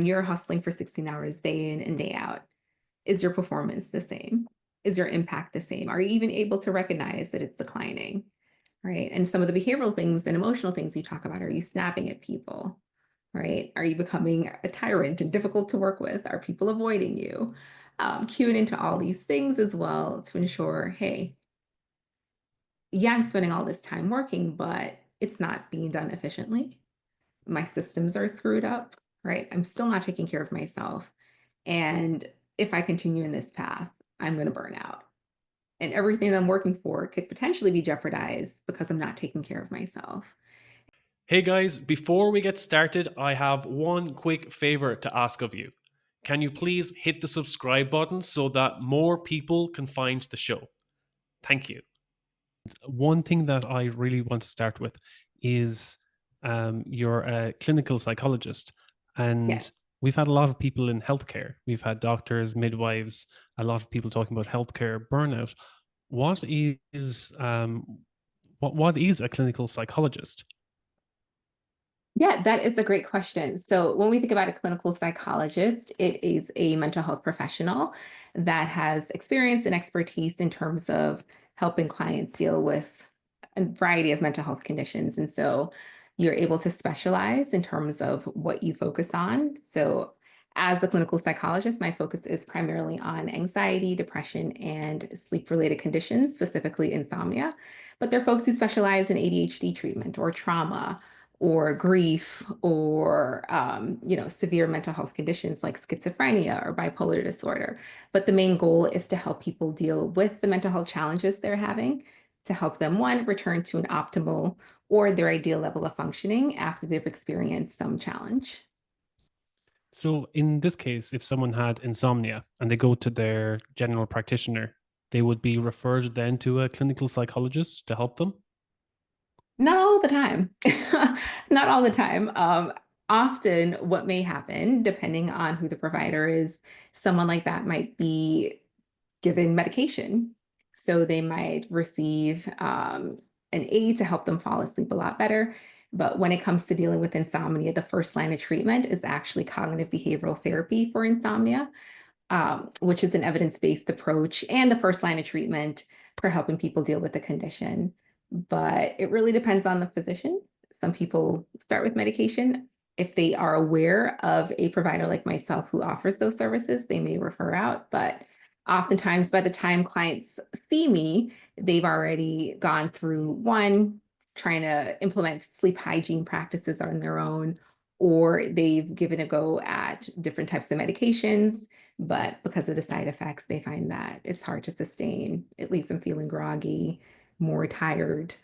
when you're hustling for 16 hours day in and day out, is your performance the same? Is your impact the same? Are you even able to recognize that it's declining? Right. And some of the behavioral things and emotional things you talk about, are you snapping at people? Right? Are you becoming a tyrant and difficult to work with? Are people avoiding you? Cueing into all these things as well to ensure, hey, yeah, I'm spending all this time working, but it's not being done efficiently. My systems are screwed up, right? I'm still not taking care of myself. And if I continue in this path, I'm going to burn out. And everything that I'm working for could potentially be jeopardized because I'm not taking care of myself. Hey guys, before we get started, I have one quick favor to ask of you. Can you please hit the subscribe button so that more people can find the show? Thank you. One thing that I really want to start with is you're a clinical psychologist, and Yes. we've had a lot of people in healthcare. We've had doctors, midwives, a lot of people talking about healthcare burnout. What is what is a clinical psychologist? Yeah, that is a great question. So, when we think about a clinical psychologist, it is a mental health professional that has experience and expertise in terms of helping clients deal with a variety of mental health conditions. And so, you're able to specialize in terms of what you focus on. So, as a clinical psychologist, my focus is primarily on anxiety, depression, and sleep related conditions, specifically insomnia. But there are folks who specialize in ADHD treatment or trauma or grief or severe mental health conditions like schizophrenia or bipolar disorder. But the main goal is to help people deal with the mental health challenges they're having, to help them, one, return to an optimal or their ideal level of functioning after they've experienced some challenge. So, in this case, if someone had insomnia and they go to their general practitioner, they would be referred then to a clinical psychologist to help them. Not all the time. Not all the time. Often, what may happen, depending on who the provider is, someone like that might be given medication. So they might receive an aid to help them fall asleep a lot better. But when it comes to dealing with insomnia, the first line of treatment is actually cognitive behavioral therapy for insomnia, which is an evidence based approach and the first line of treatment for helping people deal with the condition. But it really depends on the physician. Some people start with medication. If they are aware of a provider like myself who offers those services, they may refer out. But oftentimes, by the time clients see me, they've already gone through one, trying to implement sleep hygiene practices on their own, or they've given a go at different types of medications. But because of the side effects, they find that it's hard to sustain. It leaves them feeling groggy, more tired,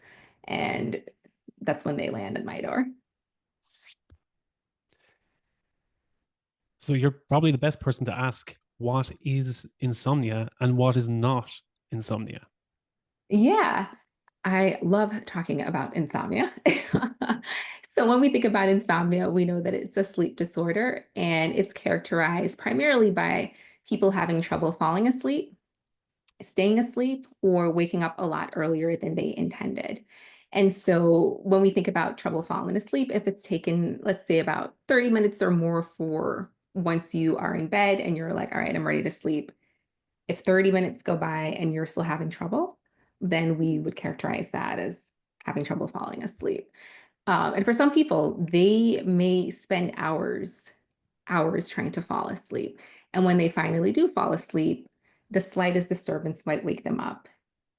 and that's when they land at my door. So, you're probably the best person to ask what is insomnia and what is not insomnia. Yeah, I love talking about insomnia. So, when we think about insomnia, we know that it's a sleep disorder and it's characterized primarily by people having trouble falling asleep, staying asleep, or waking up a lot earlier than they intended. And so, when we think about trouble falling asleep, if it's taken, let's say, about 30 minutes or more for once you are in bed and you're like, all right, I'm ready to sleep, if 30 minutes go by and you're still having trouble, then we would characterize that as having trouble falling asleep. And for some people, they may spend hours trying to fall asleep. And when they finally do fall asleep, the slightest disturbance might wake them up.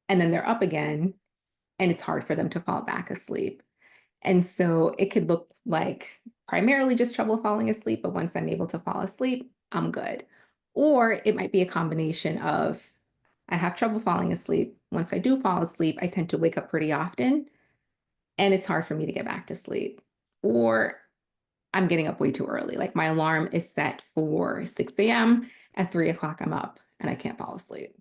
And then they're up again, and it's hard for them to fall back asleep. And so it could look like primarily just trouble falling asleep, but once I'm able to fall asleep, I'm good. Or it might be a combination of I have trouble falling asleep. Once I do fall asleep, I tend to wake up pretty often, and it's hard for me to get back to sleep. Or I'm getting up way too early. Like my alarm is set for 6 a.m. At 3 o'clock, I'm up and I can't fall asleep.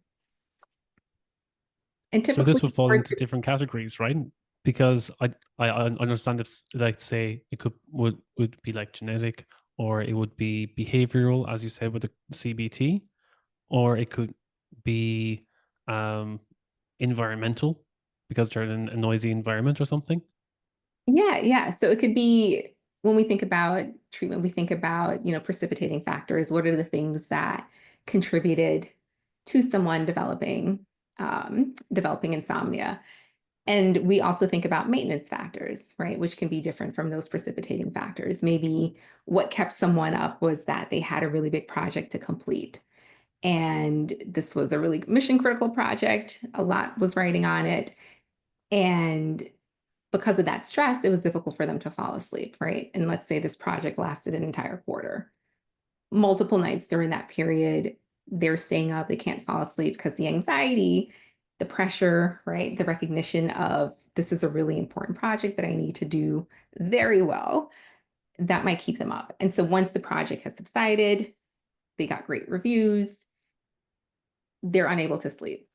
And So, this would typically, fall into different categories, right? Because I understand it's like, say, it would be like genetic, or it would be behavioral, as you said, with the CBT, or it could be um, environmental because they're in a noisy environment or something. yeah, yeah. So it could be. when we think about treatment, we think about, precipitating factors. What are the things that contributed to someone developing insomnia? And we also think about maintenance factors, right, which can be different from those precipitating factors. Maybe what kept someone up was that they had a really big project to complete. And this was a really mission critical project. A lot was riding on it. And because of that stress, it was difficult for them to fall asleep, right? And let's say this project lasted an entire quarter. Multiple nights during that period, they're staying up, they can't fall asleep because the anxiety, the pressure, right? The recognition of this is a really important project that I need to do very well, that might keep them up. And so once the project has subsided, they got great reviews, they're unable to sleep,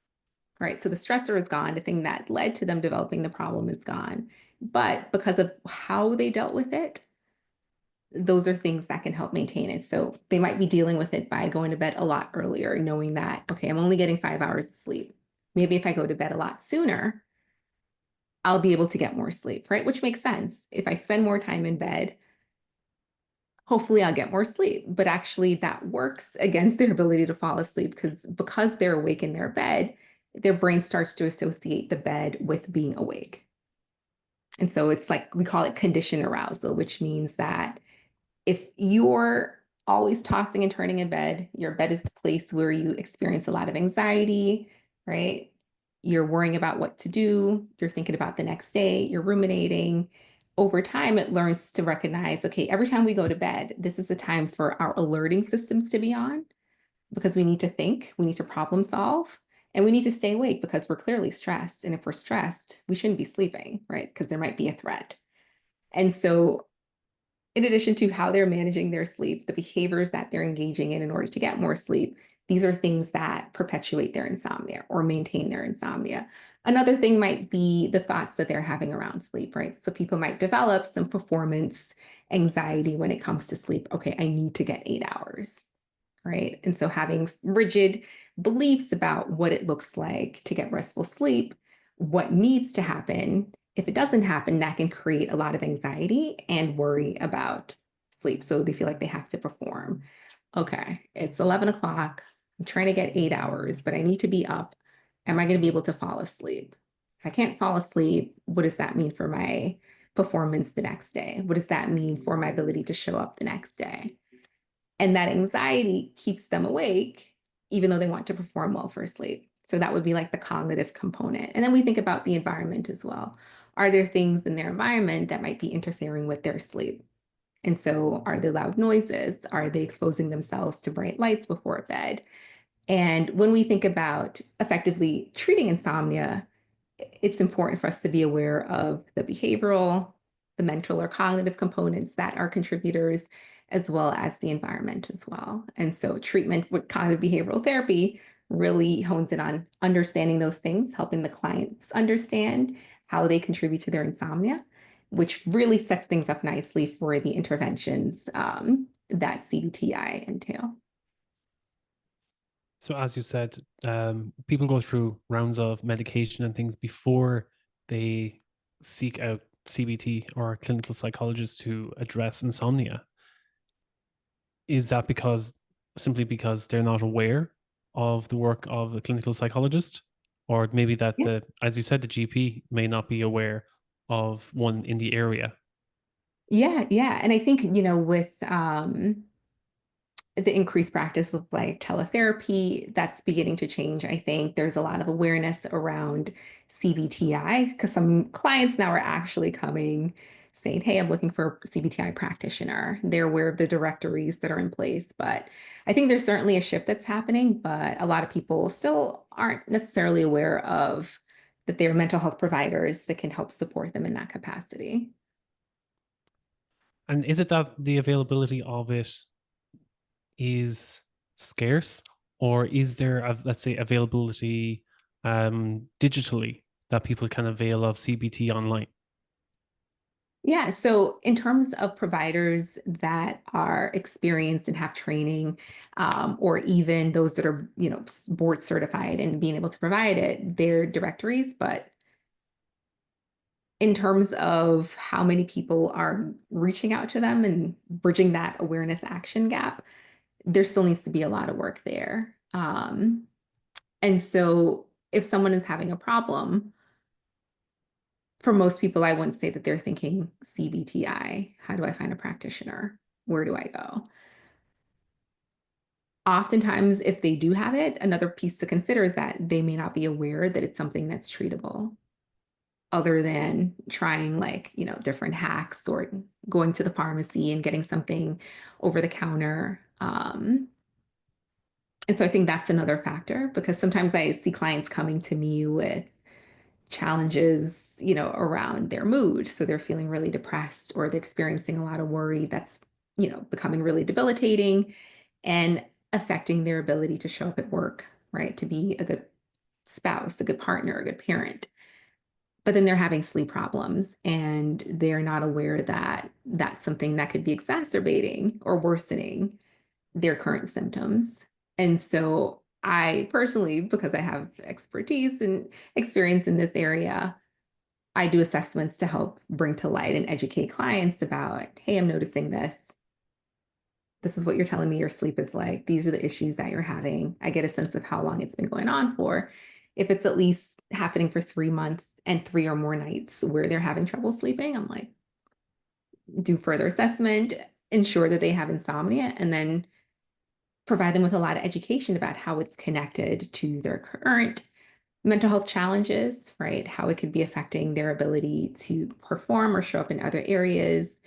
right? So the stressor is gone. The thing that led to them developing the problem is gone. But because of how they dealt with it, those are things that can help maintain it. So they might be dealing with it by going to bed a lot earlier, knowing that, okay, I'm only getting 5 hours of sleep. Maybe if I go to bed a lot sooner, I'll be able to get more sleep, right? Which makes sense. If I spend more time in bed, hopefully I'll get more sleep. But actually, that works against their ability to fall asleep because they're awake in their bed, their brain starts to associate the bed with being awake. And so it's like we call it conditioned arousal, which means that if you're always tossing and turning in bed, your bed is the place where you experience a lot of anxiety, right? You're worrying about what to do, you're thinking about the next day, you're ruminating. Over time, it learns to recognize, okay, every time we go to bed, this is a time for our alerting systems to be on because we need to think, we need to problem solve, and we need to stay awake because we're clearly stressed. And if we're stressed, we shouldn't be sleeping, right? Because there might be a threat. And so in addition to how they're managing their sleep, the behaviors that they're engaging in order to get more sleep, these are things that perpetuate their insomnia or maintain their insomnia. Another thing might be the thoughts that they're having around sleep, right? So people might develop some performance anxiety when it comes to sleep. Okay, I need to get 8 hours, right? And so having rigid beliefs about what it looks like to get restful sleep, what needs to happen. If it doesn't happen, that can create a lot of anxiety and worry about sleep. So they feel like they have to perform. Okay, it's 11 o'clock. I'm trying to get 8 hours, but I need to be up. Am I going to be able to fall asleep? If I can't fall asleep, what does that mean for my performance the next day? What does that mean for my ability to show up the next day? And that anxiety keeps them awake, even though they want to perform well for sleep. So that would be like the cognitive component. And then we think about the environment as well. Are there things in their environment that might be interfering with their sleep? And so are there loud noises? Are they exposing themselves to bright lights before bed? And when we think about effectively treating insomnia, it's important for us to be aware of the behavioral, the mental or cognitive components that are contributors, as well as the environment as well. And so treatment with cognitive behavioral therapy really hones in on understanding those things, helping the clients understand how they contribute to their insomnia, which really sets things up nicely for the interventions that CBTI entail. So, as you said, people go through rounds of medication and things before they seek out CBT or clinical psychologists to address insomnia. Is that simply because they're not aware of the work of a clinical psychologist? Or maybe that as you said, the GP may not be aware of one in the area. Yeah, yeah. And I think, with the increased practice of like teletherapy, that's beginning to change. I think there's a lot of awareness around CBTI because some clients now are actually coming saying, hey, I'm looking for a CBTI practitioner. They're aware of the directories that are in place. But I think there's certainly a shift that's happening, but a lot of people still aren't necessarily aware of that they're mental health providers that can help support them in that capacity. And is it that the availability of it is scarce, or is there, let's say, availability digitally that people can avail of CBT online? Yeah, so in terms of providers that are experienced and have training, or even those that are, board certified and being able to provide it, their directories, but in terms of how many people are reaching out to them and bridging that awareness action gap, there still needs to be a lot of work there. And so if someone is having a problem, for most people, I wouldn't say that they're thinking CBTI. How do I find a practitioner? Where do I go? Oftentimes, if they do have it, another piece to consider is that they may not be aware that it's something that's treatable, other than trying like, different hacks or going to the pharmacy and getting something over the counter. And so I think that's another factor because sometimes I see clients coming to me with challenges, around their mood. So they're feeling really depressed or they're experiencing a lot of worry that's, becoming really debilitating and affecting their ability to show up at work, right? To be a good spouse, a good partner, a good parent. But then they're having sleep problems and they're not aware that that's something that could be exacerbating or worsening their current symptoms. And so I personally, because I have expertise and experience in this area, I do assessments to help bring to light and educate clients about, hey, I'm noticing this. This is what you're telling me your sleep is like. These are the issues that you're having. I get a sense of how long it's been going on for. If it's at least happening for 3 months and three or more nights where they're having trouble sleeping, I'm like, do further assessment, ensure that they have insomnia, and then provide them with a lot of education about how it's connected to their current mental health challenges, right? How it could be affecting their ability to perform or show up in other areas,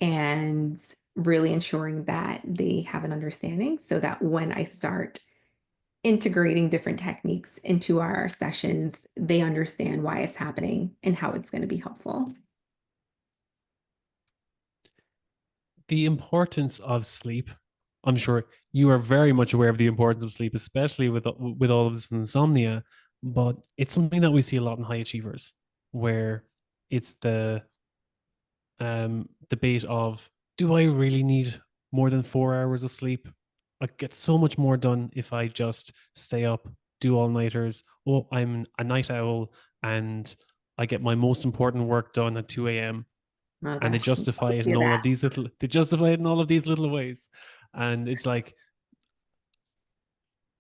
and really ensuring that they have an understanding so that when I start integrating different techniques into our sessions, they understand why it's happening and how it's going to be helpful. The importance of sleep. I'm sure you are very much aware of the importance of sleep, especially with all of this insomnia. But it's something that we see a lot in high achievers, where it's the debate of, do I really need more than 4 hours of sleep? I get so much more done if I just stay up, do all nighters. Oh, I'm a night owl and I get my most important work done at 2 a.m. Oh And they gosh, I justify it in hear all that. of these little they justify it in all of these little ways. And it's like,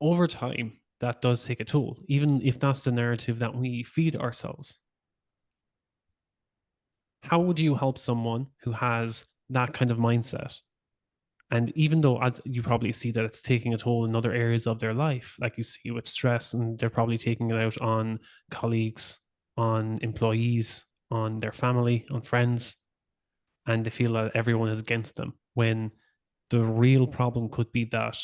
over time, that does take a toll, even if that's the narrative that we feed ourselves. How would you help someone who has that kind of mindset? And even though, as you probably see, that it's taking a toll in other areas of their life, like you see with stress, and they're probably taking it out on colleagues, on employees, on their family, on friends, and they feel that everyone is against them, when the real problem could be that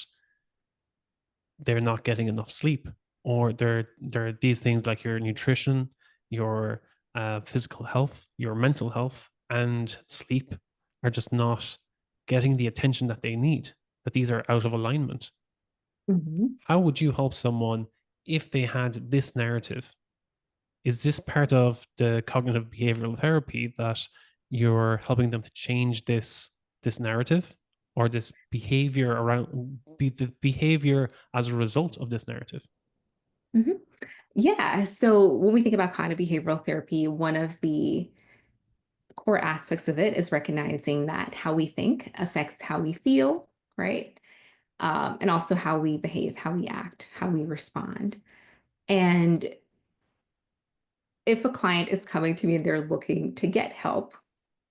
they're not getting enough sleep, or there are these things like your nutrition, your physical health, your mental health, and sleep are just not getting the attention that they need. That these are out of alignment. Mhm. How would you help someone if they had this narrative? Is this part of the cognitive behavioral therapy that you're helping them to change this narrative, or this behavior around the behavior as a result of this narrative? Mhm. Yeah. So when we think about cognitive behavioral therapy, one of the core aspects of it is recognizing that how we think affects how we feel, right? And also how we behave, how we act, how we respond. And if a client is coming to me and they're looking to get help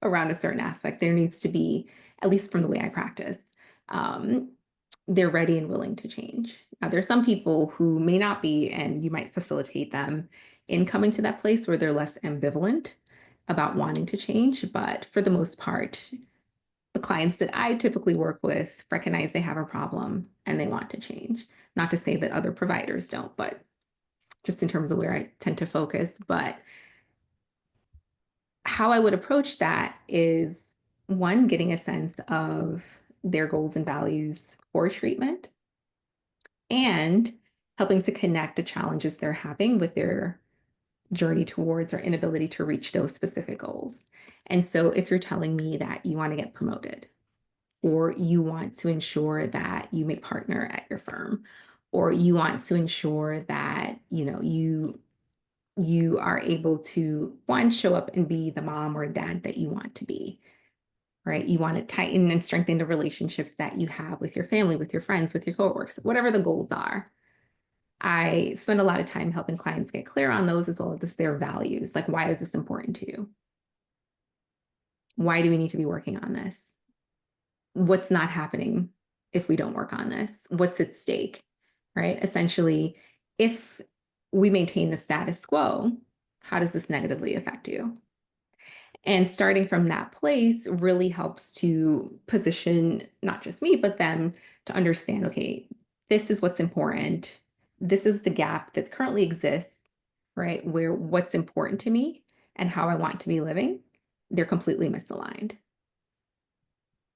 around a certain aspect, there needs to be, at least from the way I practice, um, they're ready and willing to change. Now, there's some people who may not be, and you might facilitate them in coming to that place where they're less ambivalent about wanting to change. But for the most part, the clients that I typically work with recognize they have a problem and they want to change. Not to say that other providers don't, but just in terms of where I tend to focus. But how I would approach that is one, getting a sense of their goals and values for treatment and helping to connect the challenges they're having with their journey towards or inability to reach those specific goals. And so if you're telling me that you want to get promoted, or you want to ensure that you make partner at your firm, or you want to ensure that, you you are able to, one, show up and be the mom or dad that you want to be, right? You want to tighten and strengthen the relationships that you have with your family, with your friends, with your coworkers, whatever the goals are. I spend a lot of time helping clients get clear on those as well as their values. Like, why is this important to you? Why do we need to be working on this? What's not happening if we don't work on this? What's at stake, right? Essentially, if we maintain the status quo, how does this negatively affect you? And starting from that place really helps to position not just me, but them to understand, okay, this is what's important. This is the gap that currently exists, right? Where what's important to me and how I want to be living, they're completely misaligned.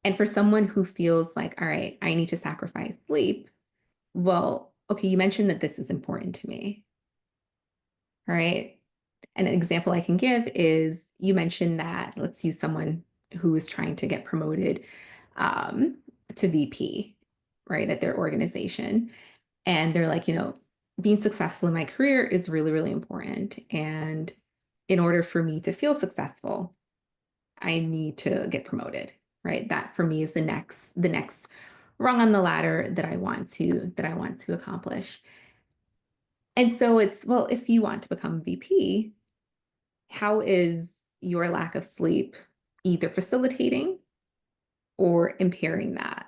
And for someone who feels like, all right, I need to sacrifice sleep, well, okay, you mentioned that this is important to me, all right? And an example I can give is you mentioned that, let's use someone who is trying to get promoted um, to VP, right, at their organization. And they're like, being successful in my career is really, really important. And in order for me to feel successful, I need to get promoted, right? That for me is the next rung on the ladder that I want to accomplish. And so it's, well, if you want to become VP, how is your lack of sleep either facilitating or impairing that?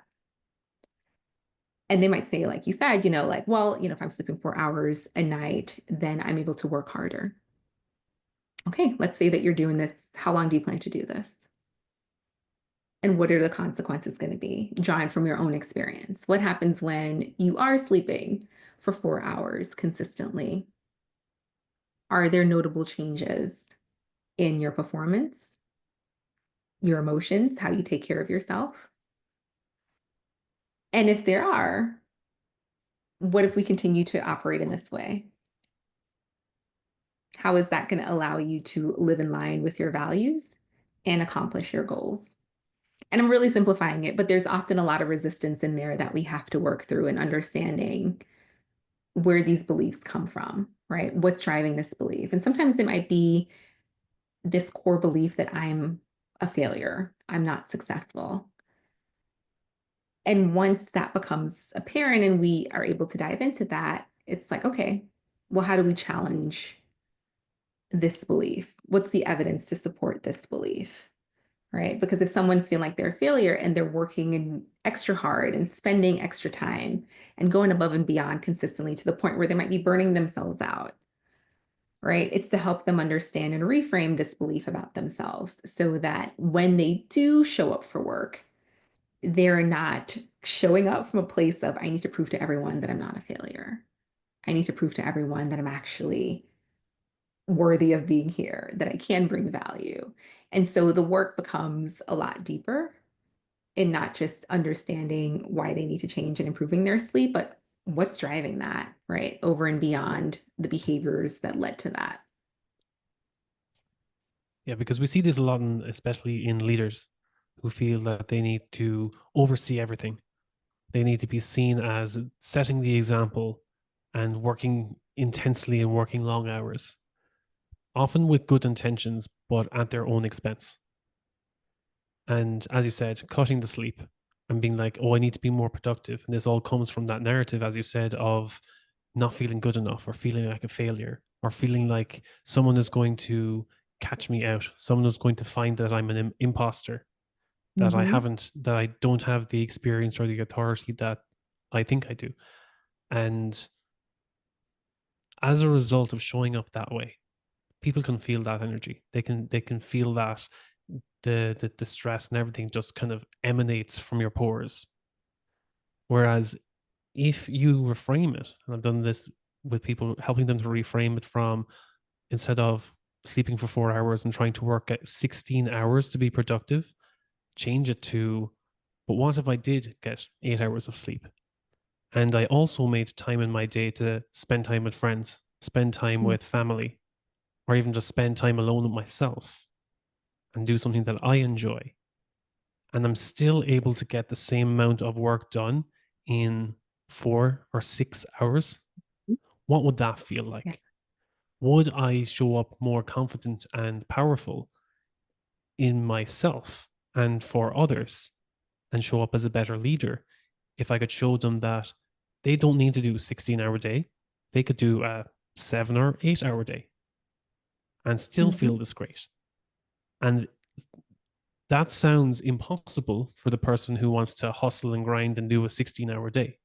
And they might say, like you said, like, well, if I'm sleeping 4 hours a night, then I'm able to work harder. Okay, let's say that you're doing this. How long do you plan to do this? And what are the consequences going to be? Drawn from your own experience. What happens when you are sleeping for 4 hours consistently? Are there notable changes in your performance, your emotions, how you take care of yourself? And if there are, what if we continue to operate in this way? How is that going to allow you to live in line with your values and accomplish your goals? And I'm really simplifying it, but there's often a lot of resistance in there that we have to work through in understanding where these beliefs come from, right? What's driving this belief? And sometimes it might be this core belief that I'm a failure, I'm not successful. And once that becomes apparent and we are able to dive into that, it's like, okay, well, how do we challenge this belief? What's the evidence to support this belief? Right? Because if someone's feeling like they're a failure and they're working extra hard and spending extra time and going above and beyond consistently to the point where they might be burning themselves out, right? It's to help them understand and reframe this belief about themselves so that when they do show up for work, they're not showing up from a place of, I need to prove to everyone that I'm not a failure. I need to prove to everyone that I'm actually worthy of being here, that I can bring value. And so the work becomes a lot deeper in not just understanding why they need to change and improving their sleep, but what's driving that, right? Over and beyond the behaviors that led to that. Yeah, because we see this a lot, especially in leaders who feel that they need to oversee everything. They need to be seen as setting the example and working intensely and working long hours, often with good intentions, but at their own expense. And as you said, cutting the sleep and being like, oh, I need to be more productive. And this all comes from that narrative, as you said, of not feeling good enough or feeling like a failure or feeling like someone is going to catch me out. Someone is going to find that I'm an imposter, Mm-hmm. that I don't have the experience or the authority that I think I do. And as a result of showing up that way, people can feel that energy. They can feel that the stress and everything just kind of emanates from your pores. Whereas if you reframe it, and I've done this with people, helping them to reframe it from, instead of sleeping for 4 hours and trying to work at 16 hours to be productive, change it to, but what if I did get 8 hours of sleep? And I also made time in my day to spend time with friends, spend time with family, or even just spend time alone with myself and do something that I enjoy. And I'm still able to get the same amount of work done in 4 or 6 hours. What would that feel Yeah. like? would I show up more confident and powerful in myself and for others and show up as a better leader if I could show them that they don't need to do a 16-hour day, they could do a 7 or 8 hour day and still feel Mhm. this great. And that sounds impossible for the person who wants to hustle and grind and do a 16-hour day.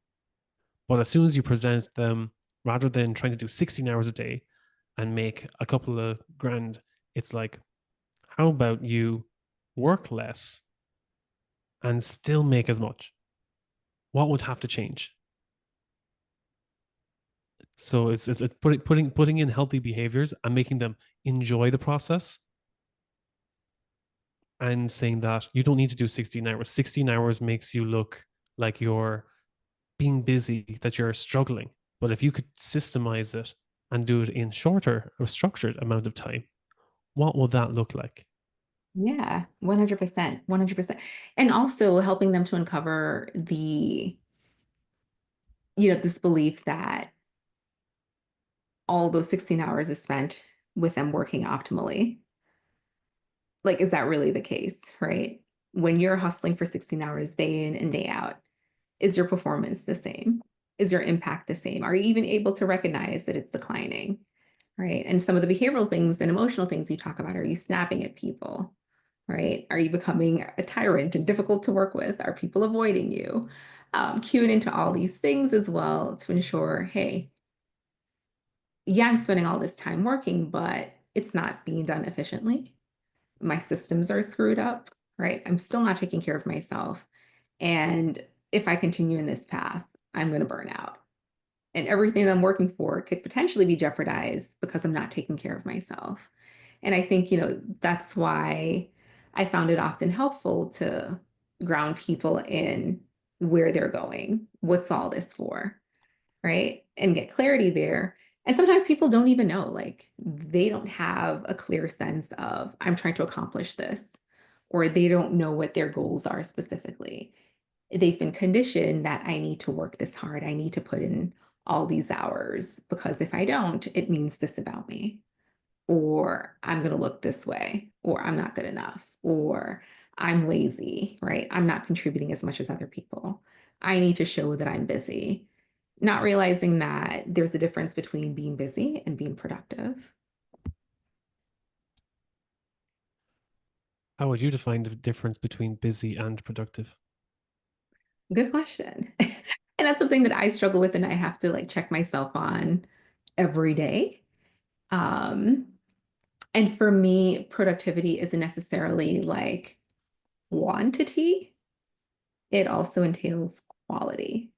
But as soon as you present them, rather than trying to do 16 hours a day and make a couple of grand, it's like, how about you work less and still make as much? What would have to change? So it's putting in healthy behaviors and making them enjoy the process and saying that you don't need to do 16 hours. 16 hours makes you look like you're being busy, that you're struggling. But if you could systemize it and do it in shorter or structured amount of time, what will that look like? Yeah, 100%, 100%. And also helping them to uncover this belief that all those 16 hours is spent with them working optimally. Like, is that really the case, right? When you're hustling for 16 hours day in and day out, is your performance the same? Is your impact the same? Are you even able to recognize that it's declining, right? And some of the behavioral things and emotional things you talk about, are you snapping at people, right? Are you becoming a tyrant and difficult to work with? Are people avoiding you? Cueing into all these things as well to ensure, hey, yeah, I'm spending all this time working, but it's not being done efficiently. My systems are screwed up, right? I'm still not taking care of myself. And if I continue in this path, I'm going to burn out. And everything that I'm working for could potentially be jeopardized because I'm not taking care of myself. And I think, that's why I found it often helpful to ground people in where they're going. What's all this for? Right? And get clarity there. And sometimes people don't even know, like, they don't have a clear sense of, I'm trying to accomplish this, or they don't know what their goals are specifically. They've been conditioned that I need to work this hard. I need to put in all these hours because if I don't, it means this about me, or I'm going to look this way, or I'm not good enough, or I'm lazy, right? I'm not contributing as much as other people. I need to show that I'm busy, not realizing that there's a difference between being busy and being productive. How would you define the difference between busy and productive? Good question. And that's something that I struggle with and I have to like check myself on every day. Um, and for me, productivity isn't necessarily like quantity, it also entails quality.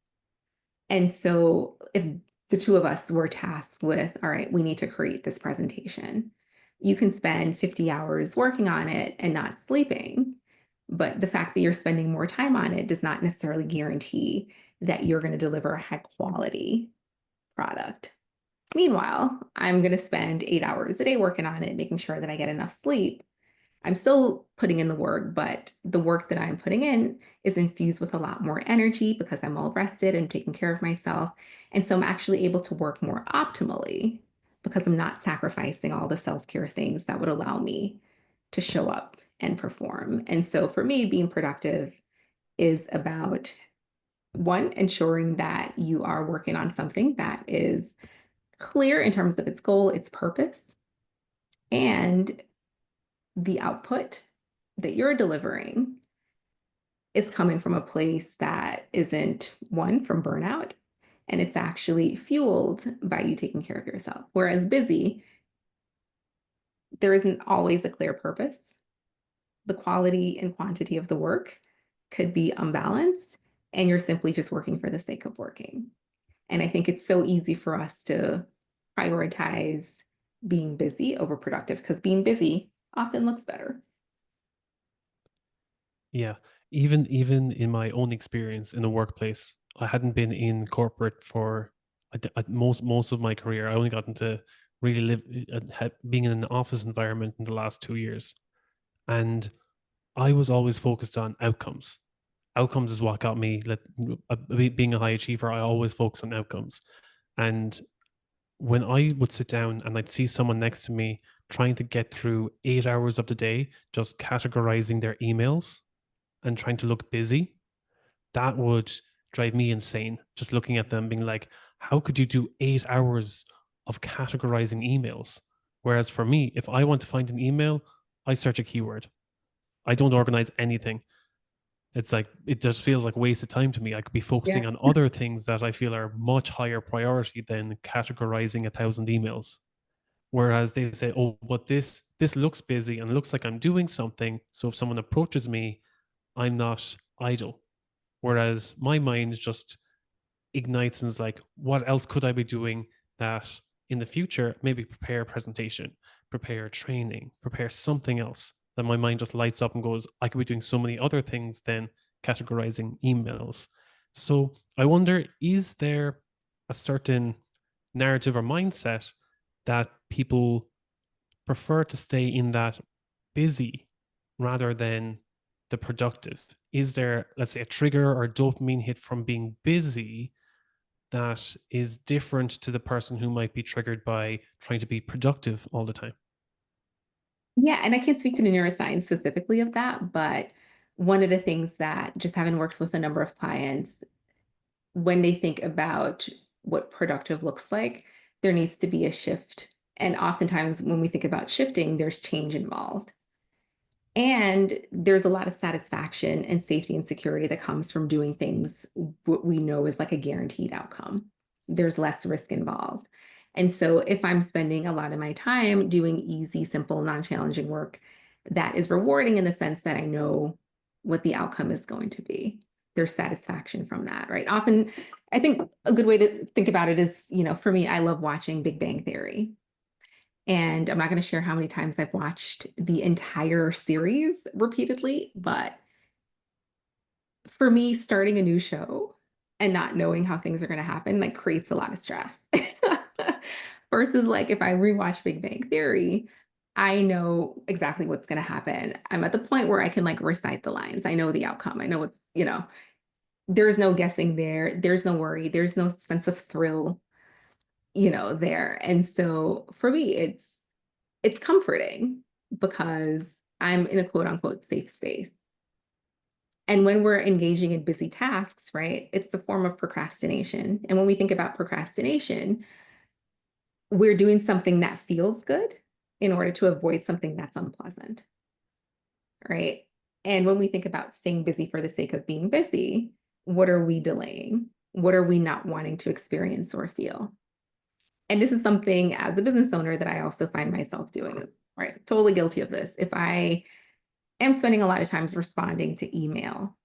And so if the two of us were tasked with, all right, we need to create this presentation, you can spend 50 hours working on it and not sleeping. But the fact that you're spending more time on it does not necessarily guarantee that you're going to deliver a high quality product. Meanwhile, I'm going to spend 8 hours a day working on it, making sure that I get enough sleep. I'm still putting in the work, but the work that I'm putting in is infused with a lot more energy because I'm all rested and taking care of myself. And so I'm actually able to work more optimally because I'm not sacrificing all the self-care things that would allow me to show up and perform. And so for me, being productive is about one, ensuring that you are working on something that is clear in terms of its goal, its purpose, and the output that you're delivering is coming from a place that isn't one from burnout and it's actually fueled by you taking care of yourself. Whereas busy, there isn't always a clear purpose. The quality and quantity of the work could be unbalanced, and you're simply just working for the sake of working. And I think it's so easy for us to prioritize being busy over productive because being busy often looks better. Yeah, even in my own experience in the workplace, I hadn't been in corporate for most of my career. I only got into really being in an office environment in the last 2 years, and I was always focused on outcomes. Outcomes is what got me. Being a high achiever, I always focus on outcomes, and when I would sit down and I'd see someone next to me trying to get through 8 hours of the day, just categorizing their emails and trying to look busy, that would drive me insane. Just looking at them being like, how could you do 8 hours of categorizing emails? Whereas for me, if I want to find an email, I search a keyword. I don't organize anything. It's like it just feels like wasted time to me. I could be Yeah. focusing on other things that I feel are much higher priority than categorizing 1,000 emails. Whereas they say, "Oh, but this looks busy and looks like I'm doing something. So if someone approaches me, I'm not idle." Whereas my mind just ignites and is like, what else could I be doing that in the future, maybe prepare a presentation, prepare training, prepare something else that my mind just lights up and goes, I could be doing so many other things than categorizing emails. So I wonder, is there a certain narrative or mindset that people prefer to stay in that busy rather than the productive? Is there, let's say, a trigger or a dopamine hit from being busy that is different to the person who might be triggered by trying to be productive all the time? Yeah, and I can't speak to the neuroscience specifically of that, but one of the things that just having worked with a number of clients, when they think about what productive looks like, there needs to be a shift. And oftentimes when we think about shifting, there's change involved. And there's a lot of satisfaction and safety and security that comes from doing things what we know is like a guaranteed outcome. There's less risk involved. And so if I'm spending a lot of my time doing easy, simple, non-challenging work, that is rewarding in the sense that I know what the outcome is going to be. There's satisfaction from that, right? Often, I think a good way to think about it is, for me, I love watching Big Bang Theory. And I'm not going to share how many times I've watched the entire series repeatedly, but for me, starting a new show and not knowing how things are going to happen like creates a lot of stress. Versus like if I rewatch Big Bang Theory, I know exactly what's going to happen. I'm at the point where I can like recite the lines. I know the outcome. I know there's no guessing there. There's no worry. There's no sense of thrill, there. And so for me, it's comforting because I'm in a quote unquote safe space. And when we're engaging in busy tasks, right, it's a form of procrastination. And when we think about procrastination, we're doing something that feels good in order to avoid something that's unpleasant, right? And when we think about staying busy for the sake of being busy, what are we delaying? What are we not wanting to experience or feel? And this is something as a business owner that I also find myself doing, right? Totally guilty of this. If I am spending a lot of times responding to email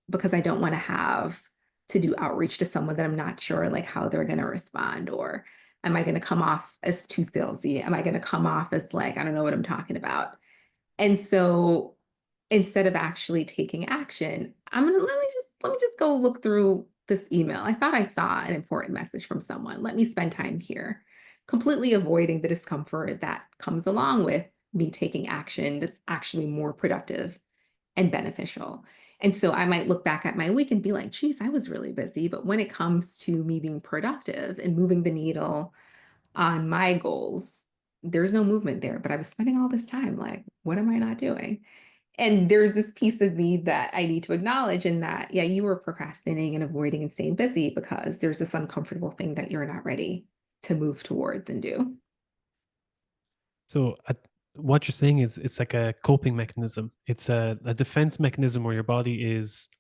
because I don't want to have to do outreach to someone that I'm not sure like how they're going to respond, or am I going to come off as too salesy? Am I going to come off as like I don't know what I'm talking about? And so instead of actually taking action, I'm gonna let me just go look through this email. I thought I saw an important message from someone. Let me spend time here, completely avoiding the discomfort that comes along with me taking action that's actually more productive and beneficial. And so I might look back at my week and be like, geez, I was really busy. But when it comes to me being productive and moving the needle on my goals, there's no movement there. But I was spending all this time like, what am I not doing? And there's this piece of me that I need to acknowledge in that, yeah, you were procrastinating and avoiding and staying busy because there's this uncomfortable thing that you're not ready to move towards and do. So what you're saying is it's like a coping mechanism. It's a defense mechanism where your body is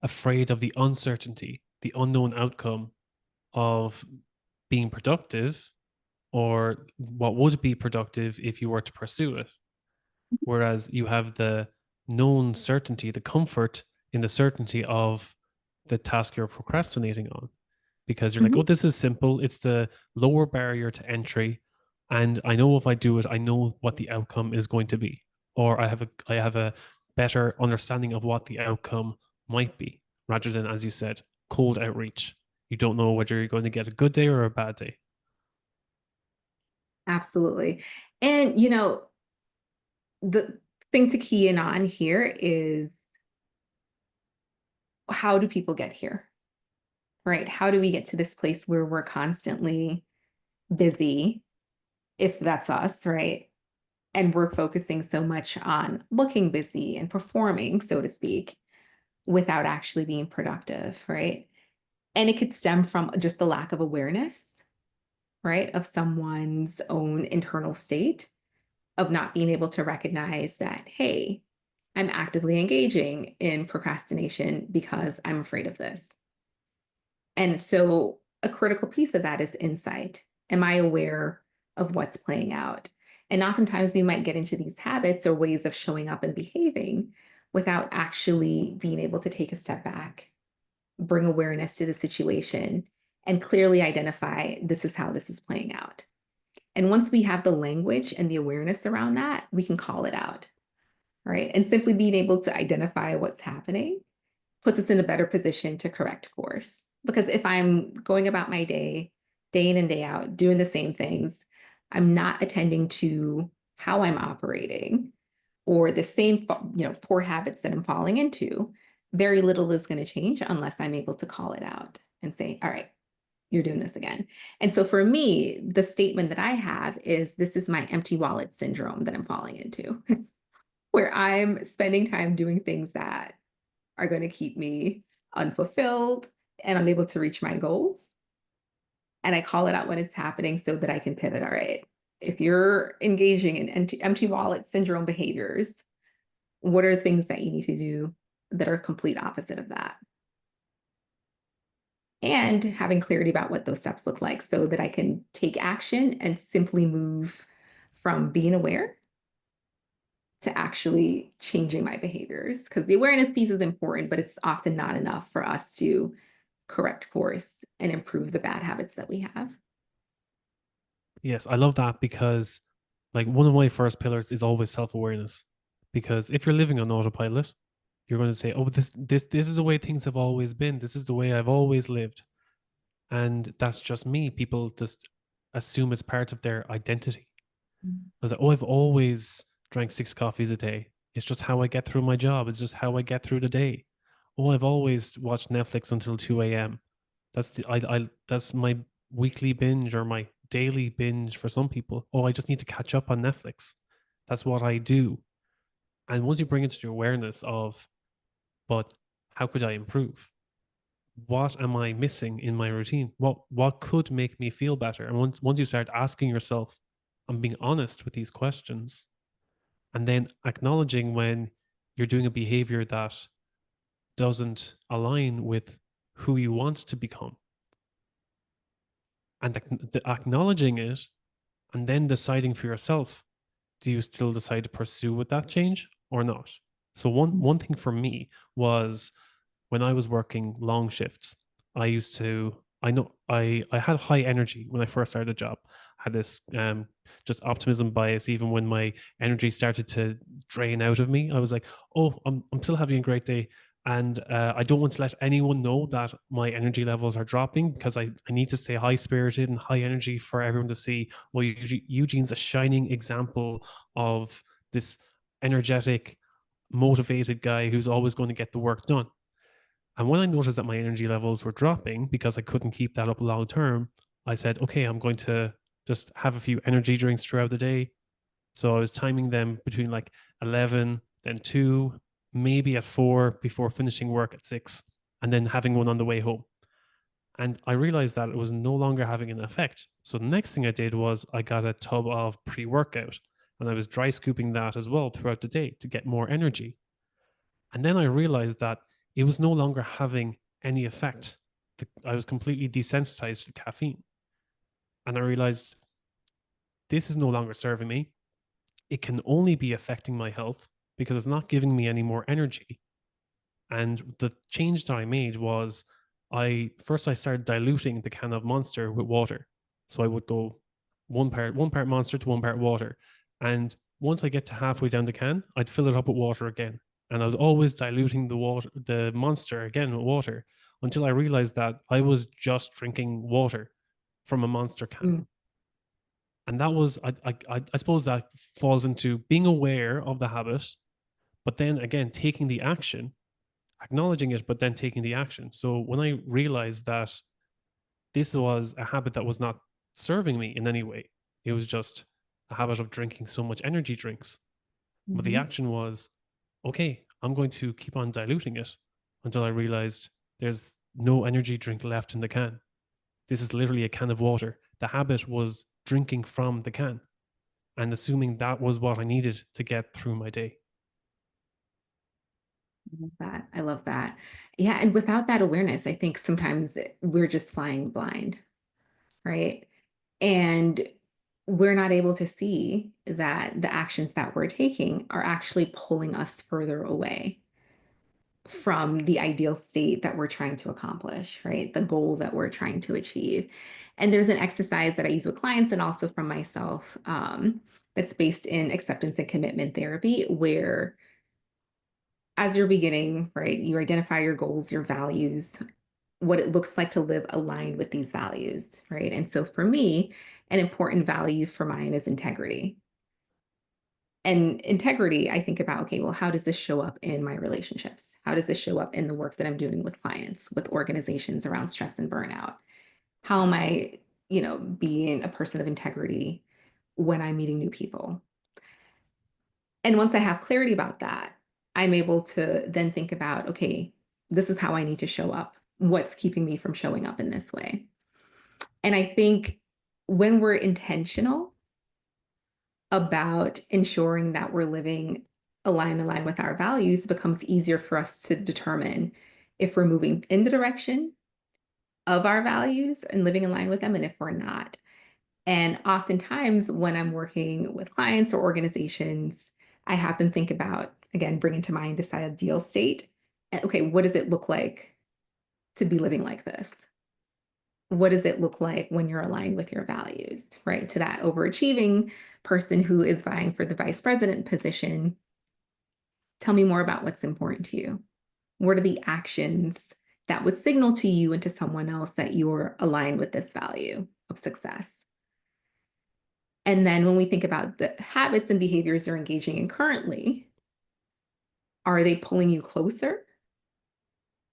afraid of the uncertainty, the unknown outcome of being productive or what would be productive if you were to pursue it. Whereas you have the known certainty, the comfort in the certainty of the task you're procrastinating on. Because you're like, Mhm. oh, this is simple. It's the lower barrier to entry. And I know if I do it, I know what the outcome is going to be. Or I have a better understanding of what the outcome might be, rather than, as you said, cold outreach. You don't know whether you're going to get a good day or a bad day. Absolutely. And, the thing to key in on here is how do people get here, right? How do we get to this place where we're constantly busy, if that's us, right? And we're focusing so much on looking busy and performing, so to speak, without actually being productive, right? And it could stem from just the lack of awareness, right, of someone's own internal state, of not being able to recognize that, hey, I'm actively engaging in procrastination because I'm afraid of this. And so a critical piece of that is insight. Am I aware of what's playing out? And oftentimes we might get into these habits or ways of showing up and behaving without actually being able to take a step back, bring awareness to the situation, and clearly identify this is how this is playing out. And once we have the language and the awareness around that, we can call it out, right? And simply being able to identify what's happening puts us in a better position to correct course. Because if I'm going about my day, day in and day out, doing the same things, I'm not attending to how I'm operating or the same, poor habits that I'm falling into. Very little is going to change unless I'm able to call it out and say, all right, you're doing this again. And so for me, the statement that I have is this is my empty wallet syndrome that I'm falling into, where I'm spending time doing things that are going to keep me unfulfilled and unable to reach my goals. And I call it out when it's happening so that I can pivot. All right. If you're engaging in empty wallet syndrome behaviors, what are things that you need to do that are complete opposite of that? And having clarity about what those steps look like so that I can take action and simply move from being aware to actually changing my behaviors. Because the awareness piece is important, but it's often not enough for us to correct course and improve the bad habits that we have. Yes, I love that because like one of my first pillars is always self-awareness. Because if you're living on autopilot, you're going to say, "Oh, this is the way things have always been. This is the way I've always lived." And that's just me. People just assume it's part of their identity. Mm. I was like, "Oh, I've always drank 6 coffees a day. It's just how I get through my job. It's just how I get through the day. Oh, I've always watched Netflix until 2 a.m. That's my weekly binge or my daily binge for some people. Oh, I just need to catch up on Netflix. That's what I do." And once you bring it to your awareness of, but how could I improve? What am I missing in my routine? What could make me feel better? And once you start asking yourself and being honest with these questions, and then acknowledging when you're doing a behavior that doesn't align with who you want to become, and acknowledging it, and then deciding for yourself, do you still decide to pursue with that change or not? So one thing for me was when I was working long shifts, I used to I know I had high energy when I first started a job. I had this just optimism bias even when my energy started to drain out of me. I was like, "Oh, I'm still having a great day." And I don't want to let anyone know that my energy levels are dropping because I need to stay high spirited and high energy for everyone to see, well, Eugene's a shining example of this energetic, motivated guy who's always going to get the work done. And when I noticed that my energy levels were dropping because I couldn't keep that up long term, I said, okay, I'm going to just have a few energy drinks throughout the day. So I was timing them between like 11, then 2, maybe at 4 before finishing work at 6, and then having one on the way home. And I realized that it was no longer having an effect. So the next thing I did was I got a tub of pre workout and I was dry scooping that as well throughout the day to get more energy. And then I realized that it was no longer having any effect. I was completely desensitized to caffeine. And I realized this is no longer serving me. It can only be affecting my health because it's not giving me any more energy. And the change that I made was I started diluting the can of Monster with water. So I would go one part Monster to 1 part water. And once I get to halfway down the can, I'd fill it up with water again. And I was always diluting the Monster again with water until I realized that I was just drinking water from a Monster can. Mm. And that was I suppose that falls into being aware of the habit, but then again taking the action, acknowledging it, but then taking the action. So when I realized that this was a habit that was not serving me in any way. It was just a habit of drinking so much energy drinks. But the Mhm. action was, okay, I'm going to keep on diluting it until I realized there's no energy drink left in the can. This is literally a can of water. The habit was drinking from the can and assuming that was what I needed to get through my day. I love that. I love that. Yeah, and without that awareness, I think sometimes we're just flying blind, right? And we're not able to see that the actions that we're taking are actually pulling us further away from the ideal state that we're trying to accomplish, right? The goal that we're trying to achieve. And there's an exercise that I use with clients and also from myself, that's based in acceptance and commitment therapy, where as you're beginning, right, you identify your goals, your values, what it looks like to live aligned with these values, right? And so for me, an important value for mine is integrity. And integrity, I think about, okay, well, how does this show up in my relationships? How does this show up in the work that I'm doing with clients, with organizations around stress and burnout? How am I, being a person of integrity when I'm meeting new people? And once I have clarity about that, I'm able to then think about, okay, this is how I need to show up. What's keeping me from showing up in this way? And I think when we're intentional about ensuring that we're living aligned with our values, it becomes easier for us to determine if we're moving in the direction of our values and living in line with them, and if we're not. And oftentimes, when I'm working with clients or organizations, I have them think about, again, bringing to mind this ideal state. And okay, what does it look like to be living like this? What does it look like when you're aligned with your values, right? To that overachieving person who is vying for the vice president position, tell me more about what's important to you. What are the actions that would signal to you and to someone else that you're aligned with this value of success? And then when we think about the habits and behaviors you're engaging in currently, are they pulling you closer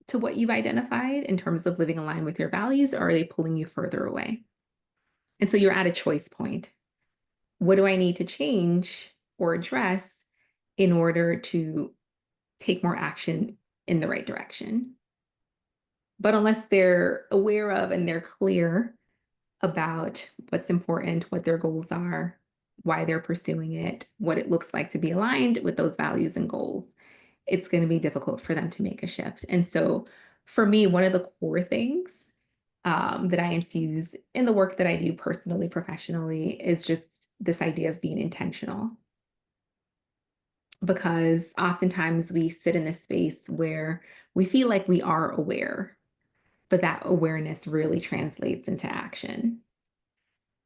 to what you've identified in terms of living aligned with your values, or are they pulling you further away? And so you're at a choice point. What do I need to change or address in order to take more action in the right direction? But unless they're aware of and they're clear about what's important, what their goals are, why they're pursuing it, what it looks like to be aligned with those values and goals, it's going to be difficult for them to make a shift. And so, for me, one of the core things that I infuse in the work that I do personally, professionally, is just this idea of being intentional. Because oftentimes we sit in a space where we feel like we are aware, but that awareness really translates into action.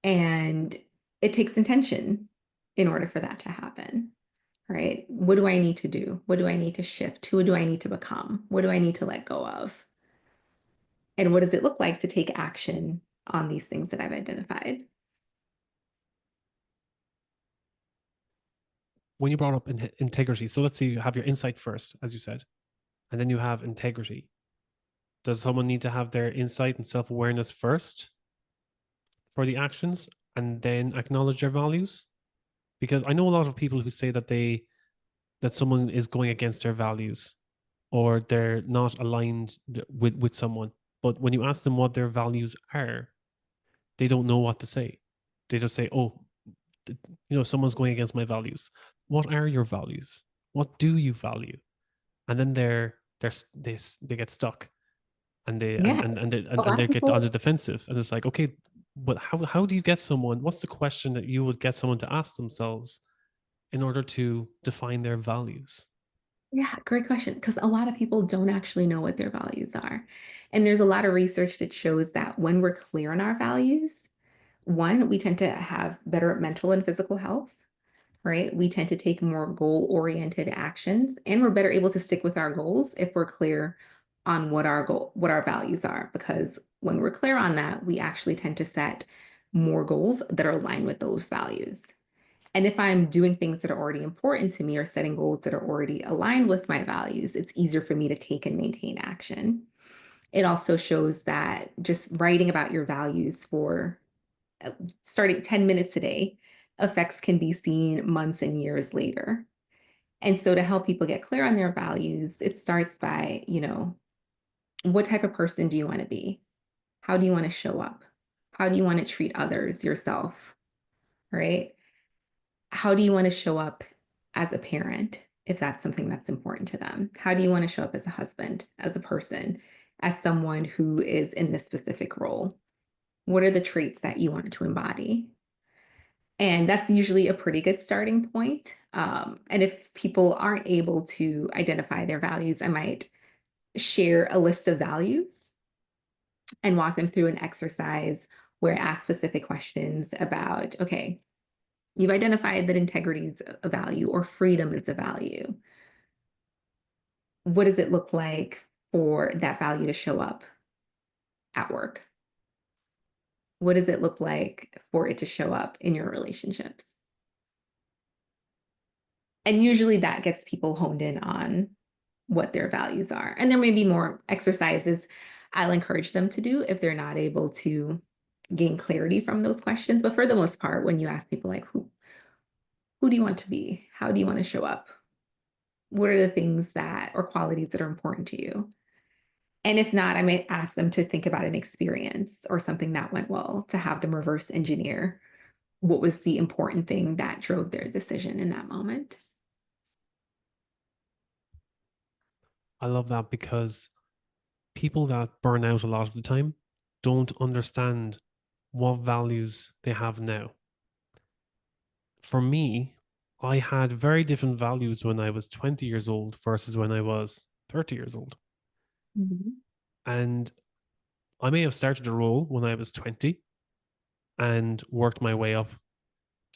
And it takes intention in order for that to happen, right? What do I need to do? What do I need to shift? Who do I need to become? What do I need to let go of? And what does it look like to take action on these things that I've identified? When you brought up integrity, so let's say you have your insight first, as you said, and then you have integrity. Does someone need to have their insight and self awareness first for the actions and then acknowledge their values? Because I know a lot of people who say that someone is going against their values or they're not aligned with someone. But when you ask them what their values are, they don't know what to say. They just say, "Oh, someone's going against my values." What are your values? What do you value? And then they get stuck and they Yeah, a and lot they of get on the people. defensive. And it's like, okay, but how do you get someone? What's the question that you would get someone to ask themselves in order to define their values? Yeah, great question. Because a lot of people don't actually know what their values are. And there's a lot of research that shows that when we're clear on our values, one, we tend to have better mental and physical health, right? We tend to take more goal-oriented actions, and we're better able to stick with our goals if we're clear on what our values are. Because when we're clear on that, we actually tend to set more goals that are aligned with those values. And if I'm doing things that are already important to me or setting goals that are already aligned with my values, it's easier for me to take and maintain action. It also shows that just writing about your values for starting 10 minutes a day, effects can be seen months and years later. And so to help people get clear on their values, it starts by, what type of person do you want to be? How do you want to show up? How do you want to treat others, yourself, right? How do you want to show up as a parent, if that's something that's important to them? How do you want to show up as a husband, as a person, as someone who is in this specific role? What are the traits that you want to embody? And that's usually a pretty good starting point. And if people aren't able to identify their values, I might share a list of values and walk them through an exercise where I ask specific questions about, okay, you've identified that integrity is a value or freedom is a value. What does it look like for that value to show up at work? What does it look like for it to show up in your relationships? And usually that gets people honed in on what their values are. And there may be more exercises I'll encourage them to do if they're not able to gain clarity from those questions. But for the most part, when you ask people like, who do you want to be? How do you want to show up? What are the things that or qualities that are important to you? And if not, I might ask them to think about an experience or something that went well, to have them reverse engineer what was the important thing that drove their decision in that moment. I love that because people that burn out a lot of the time don't understand what values they have now. For me, I had very different values when I was 20 years old versus when I was 30 years old. Mhm. And I may have started a role when I was 20 and worked my way up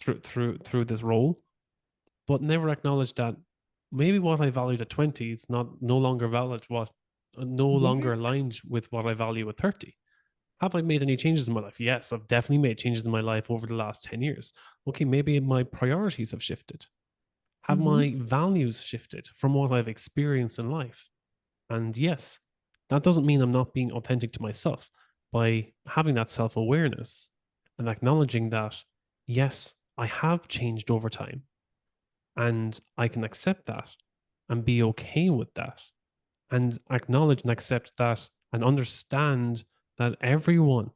through this role, but never acknowledged that maybe what I valued at 20 is not no longer valid, what no Yeah. longer aligned with what I value at 30. Have I made any changes in my life? Yes, I've definitely made changes in my life over the last 10 years. Okay, maybe my priorities have shifted. Have Mhm. my values shifted from what I've experienced in life? And yes, that doesn't mean I'm not being authentic to myself by having that self awareness and acknowledging that, yes, I have changed over time and I can accept that and be okay with that and acknowledge and accept that and understand that everyone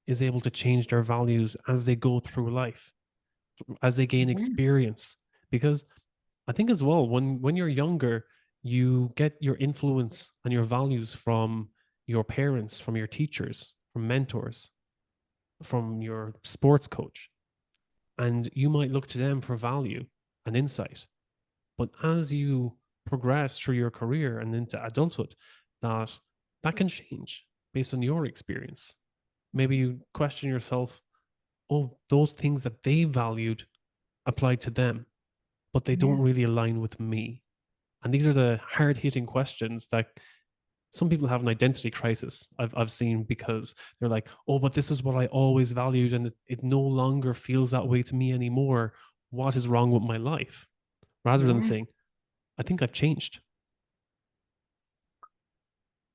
is able to change their values as they go through life, as they gain Yeah. experience. Because I think as well, when you're younger, you get your influence and your values from your parents, from your teachers, from mentors, from your sports coach. And you might look to them for value and insight. But as you progress through your career and into adulthood, that can change based on your experience. Maybe you question yourself, oh, those things that they valued applied to them, but they Yeah. don't really align with me. And these are the hard hitting questions that some people have an identity crisis. I've seen because they're like, oh, but this is what I always valued and it no longer feels that way to me anymore. What is wrong with my life? Rather than Yeah. saying, I think I've changed.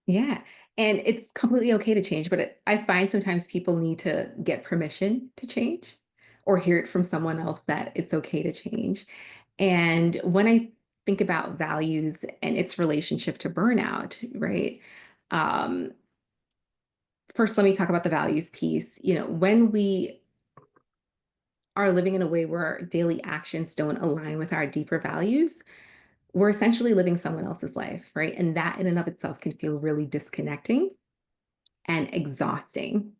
Yeah. And it's completely okay to change, but I find sometimes people need to get permission to change or hear it from someone else that it's okay to change. And when I think about values and its relationship to burnout, right? Um, First, let me talk about the values piece. When we are living in a way where our daily actions don't align with our deeper values, we're essentially living someone else's life, right? And that in and of itself can feel really disconnecting and exhausting.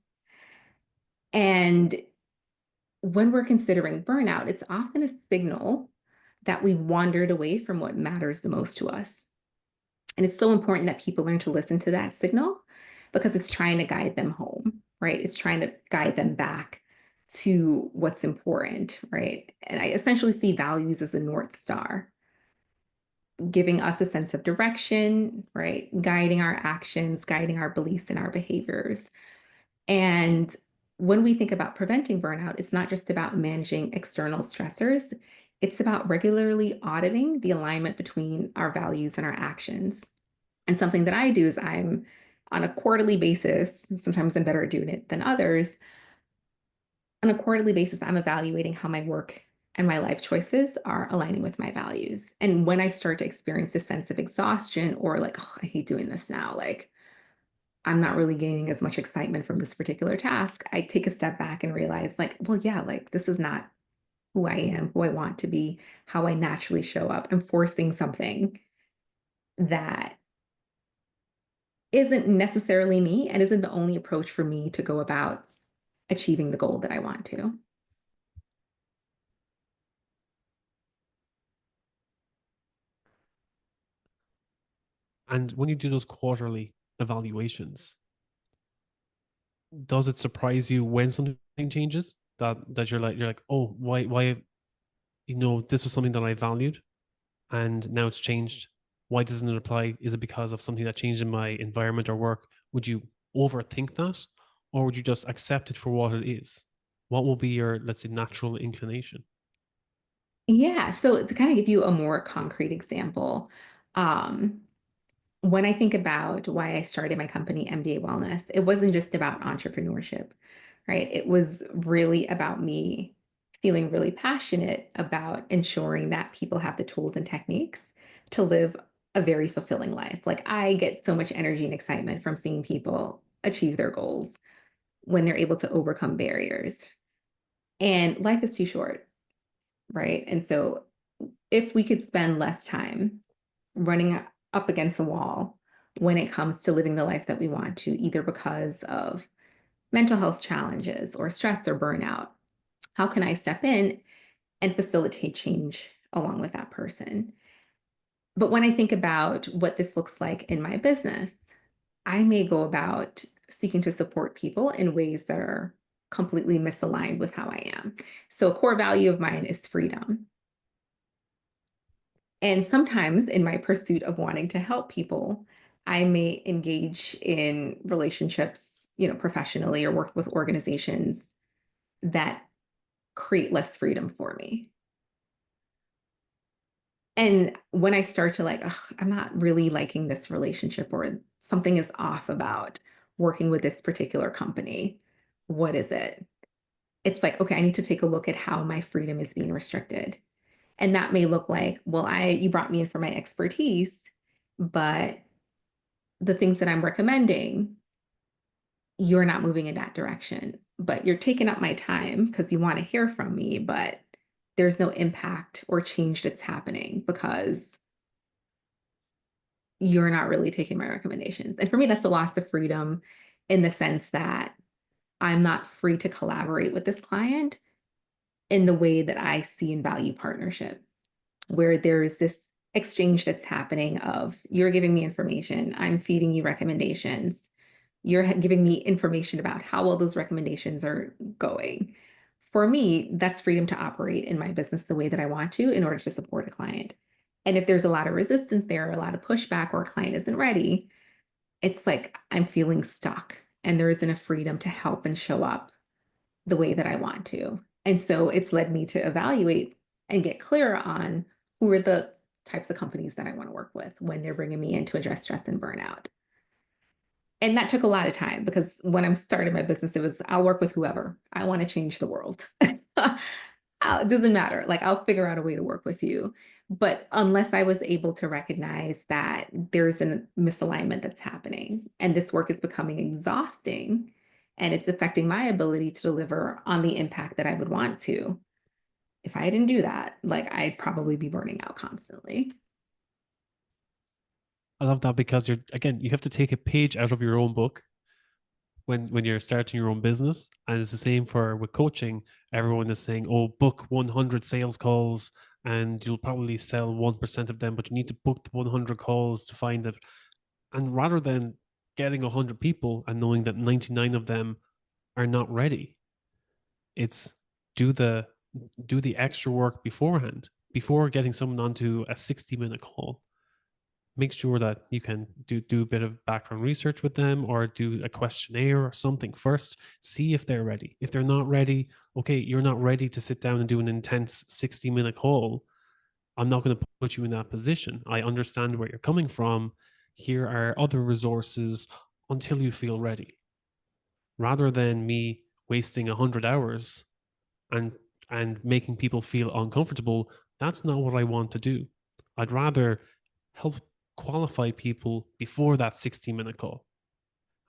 And when we're considering burnout, it's often a signal that we've wandered away from what matters the most to us. And it's so important that people learn to listen to that signal because it's trying to guide them home, right? It's trying to guide them back to what's important, right? And I essentially see values as a North Star, giving us a sense of direction, right? Guiding our actions, guiding our beliefs and our behaviors. And when we think about preventing burnout, it's not just about managing external stressors, it's about regularly auditing the alignment between our values and our actions. And something that I do is I'm on a quarterly basis, sometimes I'm better at doing it than others, on a quarterly basis, I'm evaluating how my work and my life choices are aligning with my values. And when I start to experience a sense of exhaustion or like, oh, I hate doing this now, like I'm not really gaining as much excitement from this particular task, I take a step back and realize, like, well, yeah, like this is not who I am, who I want to be, how I naturally show up. I'm forcing something that isn't necessarily me and isn't the only approach for me to go about achieving the goal that I want to. And when you do those quarterly evaluations, does it surprise you when something changes that you're like, oh, why this was something that I valued and now it's changed? Why doesn't it apply? Is it because of something that changed in my environment or work? Would you overthink that, or would you just accept it for what it is? What will be your, let's say, natural inclination? Yeah. So to kind of give you a more concrete example, um, when I think about why I started my company, MDA Wellness, it wasn't just about entrepreneurship, right? It was really about me feeling really passionate about ensuring that people have the tools and techniques to live a very fulfilling life. Like I get so much energy and excitement from seeing people achieve their goals when they're able to overcome barriers. And life is too short, right? And so if we could spend less time running up against a wall when it comes to living the life that we want to, either because of mental health challenges or stress or burnout, how can I step in and facilitate change along with that person? But when I think about what this looks like in my business, I may go about seeking to support people in ways that are completely misaligned with how I am. So, a core value of mine is freedom. And sometimes in my pursuit of wanting to help people, I may engage in relationships, professionally or work with organizations that create less freedom for me. And when I start to like, "Ugh, I'm not really liking this relationship or something is off about working with this particular company, what is it?" It's like, okay, I need to take a look at how my freedom is being restricted. And that may look like, well, you brought me in for my expertise, but the things that I'm recommending, you're not moving in that direction. But you're taking up my time because you want to hear from me, but there's no impact or change that's happening because you're not really taking my recommendations. And for me, that's a loss of freedom in the sense that I'm not free to collaborate with this client in the way that I see and value partnership, where there's this exchange that's happening of you're giving me information, I'm feeding you recommendations, you're giving me information about how well those recommendations are going. For me, that's freedom to operate in my business the way that I want to in order to support a client. And if there's a lot of resistance there, a lot of pushback, or a client isn't ready, it's like I'm feeling stuck and there isn't a freedom to help and show up the way that I want to. And so it's led me to evaluate and get clearer on who are the types of companies that I want to work with when they're bringing me in to address stress and burnout. And that took a lot of time because when I'm starting my business, it was I'll work with whoever. I want to change the world. It doesn't matter. Like I'll figure out a way to work with you. But unless I was able to recognize that there's a misalignment that's happening and this work is becoming exhausting and it's affecting my ability to deliver on the impact that I would want to, if I didn't do that, like I'd probably be burning out constantly. I love that because you have to take a page out of your own book when you're starting your own business, and it's the same for with coaching. Everyone is saying, oh, book 100 sales calls and you'll probably sell 1% of them, but you need to book the 100 calls to find it. And rather than getting 100 people and knowing that 99 of them are not ready, it's do the do the extra work beforehand, before getting someone onto a 60-minute call. Make sure that you can do a bit of background research with them or do a questionnaire or something first. See if they're ready. If they're not ready, okay, you're not ready to sit down and do an intense 60-minute call. I'm not going to put you in that position. I understand where you're coming from. Here are other resources until you feel ready. Rather than me wasting 100 hours and making people feel uncomfortable, that's not what I want to do. I'd rather help qualify people before that 60-minute call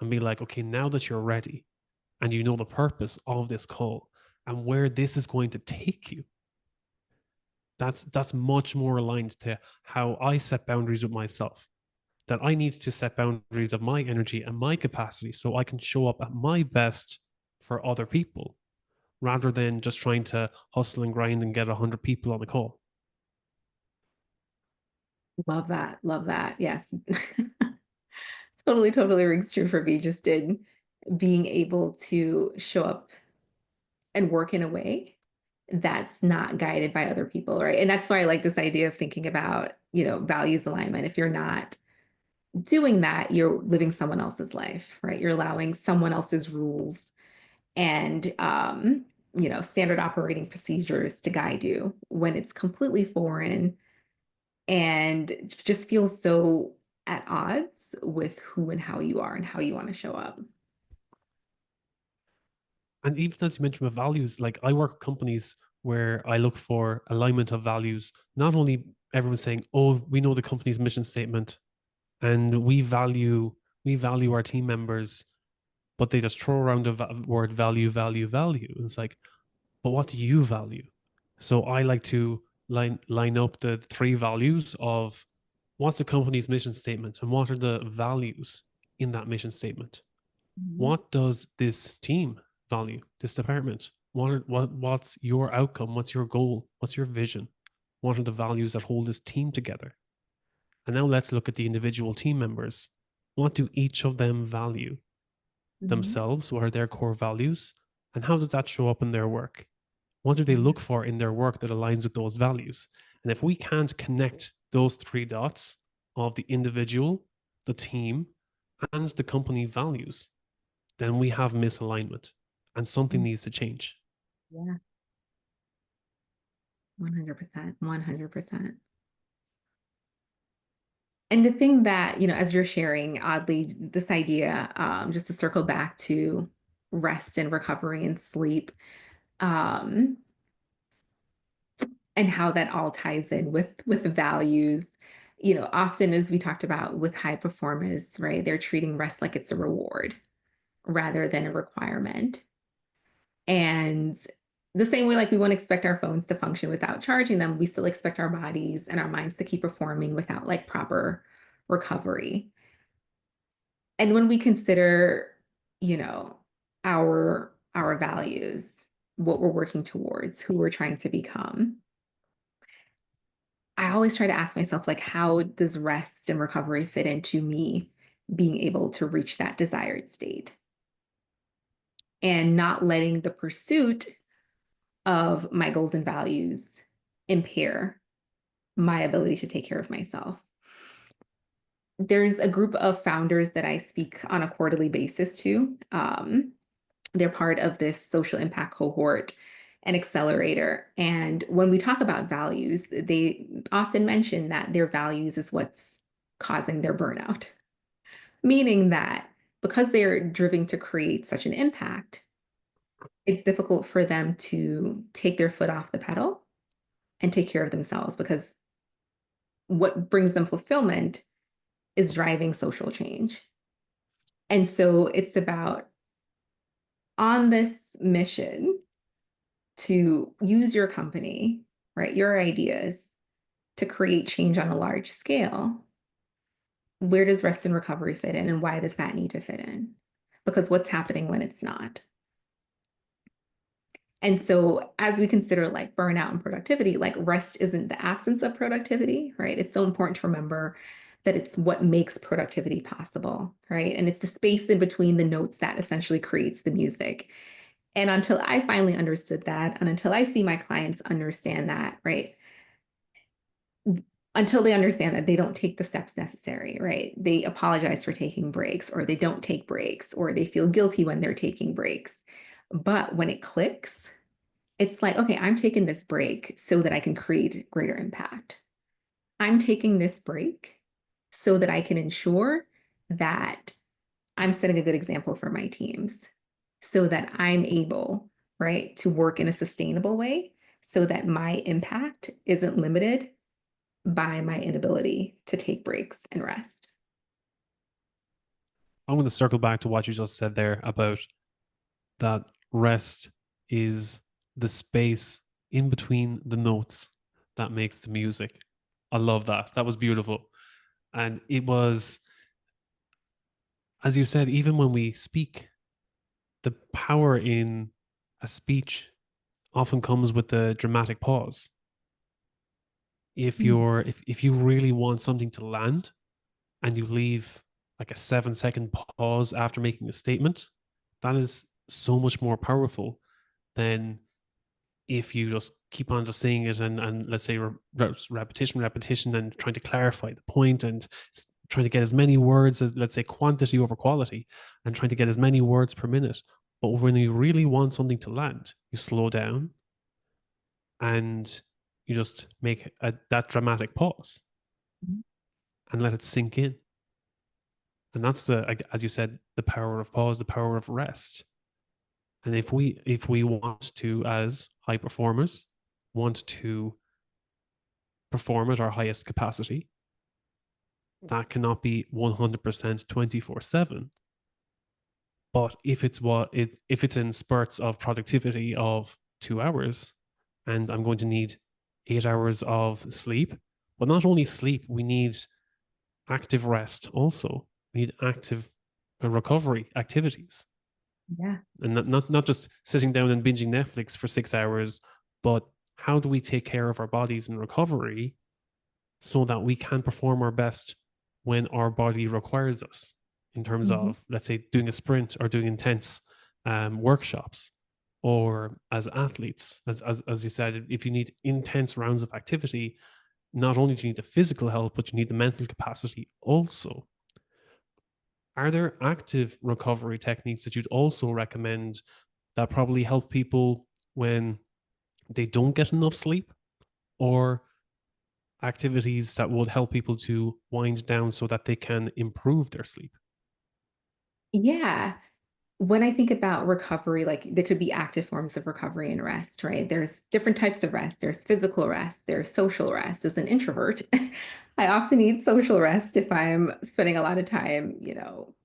and be like, okay, now that you're ready and you know the purpose of this call and where this is going to take you, that's much more aligned to how I set boundaries with myself. That I need to set boundaries of my energy and my capacity so I can show up at my best for other people rather than just trying to hustle and grind and get 100 people on the call. Love that. Love that. Yes. Totally, totally rings true for me, just in being able to show up and work in a way that's not guided by other people, right? And that's why I like this idea of thinking about, values alignment. If you're not doing that, you're living someone else's life, right? You're allowing someone else's rules and standard operating procedures to guide you when it's completely foreign and just feels so at odds with who and how you are and how you want to show up. And even as you mentioned with values, like I work with companies where I look for alignment of values. Not only everyone's saying, "Oh, we know the company's mission statement and we value our team members," but they just throw around the word value, value, value. And it's like, but what do you value? So I like to line up the three values of what's the company's mission statement and what are the values in that mission statement. Mhm. What does this team value, this department? What's your outcome? What's your goal? What's your vision? What are the values that hold this team together? And now let's look at the individual team members. What do each of them value Mhm. themselves? What are their core values? And how does that show up in their work? What do they Yeah. look for in their work that aligns with those values? And if we can't connect those three dots of the individual, the team, and the company values, then we have misalignment and something Mm. needs to change. Yeah. 100%. 100%. And the thing that, as you're sharing, oddly, this idea, just to circle back to rest and recovery and sleep, um, and how that all ties in with the values. Often as we talked about with high performers, right? They're treating rest like it's a reward rather than a requirement. And the same way, like we won't expect our phones to function without charging them, we still expect our bodies and our minds to keep performing without like proper recovery. And when we consider, you know, our values, what we're working towards, who we're trying to become, I always try to ask myself, like, how does rest and recovery fit into me being able to reach that desired state and not letting the pursuit of my goals and values impair my ability to take care of myself. There's a group of founders that I speak on a quarterly basis to. They're part of this social impact cohort and accelerator. And when we talk about values, they often mention that their values is what's causing their burnout, meaning that because they're driven to create such an impact, it's difficult for them to take their foot off the pedal and take care of themselves because what brings them fulfillment is driving social change. And so it's about on this mission to use your company, right, your ideas to create change on a large scale. Where does rest and recovery fit in, and why does that need to fit in? Because what's happening when it's not? And so, as we consider like burnout and productivity, like rest isn't the absence of productivity, right? It's so important to remember that it's what makes productivity possible, right? And it's the space in between the notes that essentially creates the music. And until I finally understood that, and until I see my clients understand that, right? Until they understand that they don't take the steps necessary, right? They apologize for taking breaks, or they don't take breaks, or they feel guilty when they're taking breaks. But when it clicks, it's like, okay, I'm taking this break so that I can create greater impact. I'm taking this break so that I can ensure that I'm setting a good example for my teams, so that I'm able right, to work in a sustainable way so that my impact isn't limited by my inability to take breaks and rest. I'm going to circle back to what you just said there about that rest is the space in between the notes that makes the music. I love that. That was beautiful. And it was, as you said, even when we speak, the power in a speech often comes with the dramatic pause. Mm. If you really want something to land and you leave like a 7-second pause after making a statement, that is so much more powerful than if you just keep on just saying it and let's say repetition and trying to clarify the point and trying to get as many words as, let's say, quantity over quality, and trying to get as many words per minute. But when you really want something to land, you slow down and you just make that dramatic pause and let it sink in. And that's the, as you said, the power of pause, the power of rest. And if we want to, as high performers, want to perform at our highest capacity, that cannot be 100% 24/7. But if it's in spurts of productivity of 2 hours, and I'm going to need 8 hours of sleep, but not only sleep, we need active rest also. We need active recovery activities, Yeah. and not just sitting down and binging Netflix for 6 hours, but how do we take care of our bodies in recovery so that we can perform our best when our body requires us, in terms Mhm. of, let's say, doing a sprint or doing intense workshops, or as athletes, as you said, if you need intense rounds of activity, not only do you need the physical health, but you need the mental capacity also. Are there active recovery techniques that you'd also recommend that probably help people when they don't get enough sleep, or activities that would help people to wind down so that they can improve their sleep? Yeah. When I think about recovery, like there could be active forms of recovery and rest, right? There's different types of rest. There's physical rest, there's social rest. As an introvert, I often need social rest if I'm spending a lot of time,